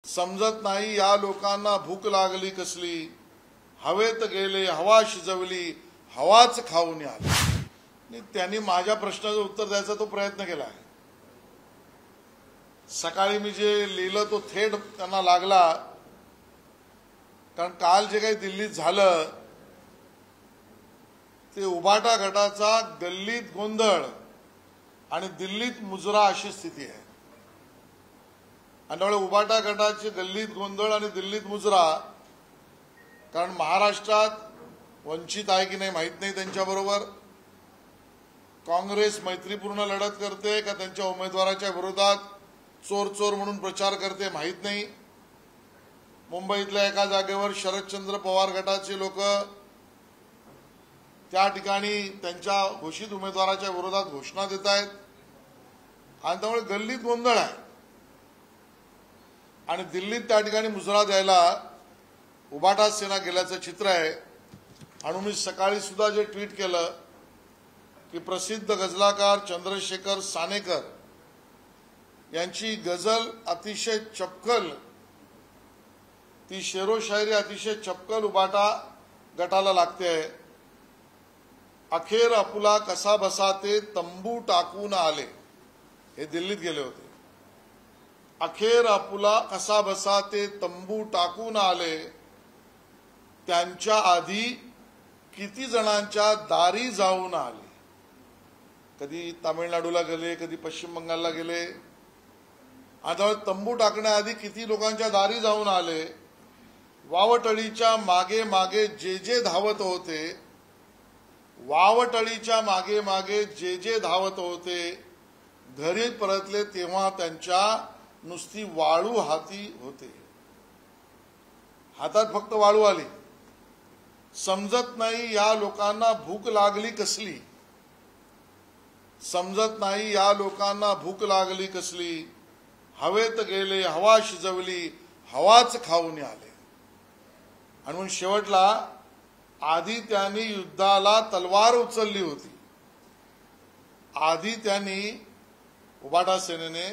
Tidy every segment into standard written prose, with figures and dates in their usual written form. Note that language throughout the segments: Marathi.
समजत नाही या लोकांना भूक लागली कसली, हवेत गेले हवा शिजवली, हवाच खाऊन आले। त्यांनी माझ्या प्रश्नाचं उत्तर द्यायचा तो प्रयत्न केला आहे। सकाळी मी जे लिहिलं तो थेट त्यांना लागला, कारण काल जे काही दिल्लीत झालं ते उबाटा गटाचा गल्लीत गोंधळ आणि दिल्लीत मुजरा अशी स्थिती आहे। आणि त्यामुळे उबाटा गटाची गल्लीत गोंधळ आणि दिल्लीत मुजरा, कारण महाराष्ट्रात वंचित आहे की नाही माहित नाही, त्यांच्याबरोबर काँग्रेस मैत्रीपूर्ण लढत करते का त्यांच्या उमेदवाराच्या विरोधात चोर चोर म्हणून प्रचार करते माहित नाही। मुंबईतल्या एका जागेवर शरदचंद्र पवार गटाचे लोक त्या ठिकाणी त्यांच्या घोषित उमेदवाराच्या विरोधात घोषणा देत आहेत आणि त्यामुळे गल्लीत गोंधळ आहे। आणि दिल्लीत त्या ठिकाणी मुजरा द्यायला उबाटा सेना गेल्याचं चित्र आहे। आणि मी सकाळी सुद्धा जे ट्विट केलं की प्रसिद्ध गझलाकार चंद्रशेखर सानेकर यांची गझल अतिशय चपखल, ती शेरोशायरी अतिशय चपखल उबाटा गटाला लागते। अखेर आपुला कसा बसा ते तंबू टाकून आले, हे दिल्लीत गेले होते। अखेर आपुला कसा बसा ते तंबू टाकून आले, त्यांच्या आधी किती जणांच्या दारी जाऊन आले। कधी तामिळनाडूला गेले, कधी पश्चिम बंगालला गेले, आता तंबू टाकण्याआधी किती लोकांच्या दारी जाऊन आले। वावटळीच्या मागे मागे जे जे धावत होते, वावटळीच्या मागे मागे जे जे धावत होते, घरी परतले तेव्हा त्यांच्या नुसती वाळू हाती होते। हातात फक्त वाळू आली। समजत नाही या लोकांना भूक लागली कसली, समजत नाही या लोकांना भूक लागली कसली, हवेत गेले हवा शिजवली, हवाच खाऊन आले। आणि म्हणून शेवटला आधी त्यांनी युद्धाला तलवार उचलली होती, आधी त्यांनी उबाटा सेनेने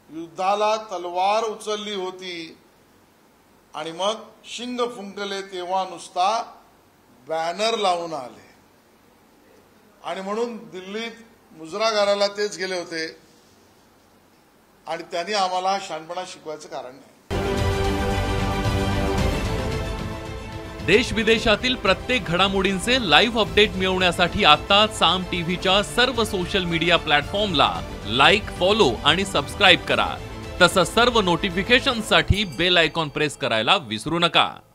युद्धाला तलवार उचलली होती आणि मग शिंग फुंकले तेव्हा नुसता बॅनर लावून आले। आणि म्हणून दिल्लीत मुजरा गाराला तेच गेले होते आणि त्यांनी आम्हाला शहाणपणा शिकवायचं कारण नाही। देश विदेशातील प्रत्येक घडामोडींचे लाईव्ह अपडेट मिळवण्यासाठी आता साम टीव्हीच्या सर्व सोशल मीडिया प्लॅटफॉर्मला लाईक, फॉलो आणि सबस्क्राईब करा। तसंच सर्व नोटिफिकेशनसाठी बेल आयकॉन प्रेस करायला विसरू नका।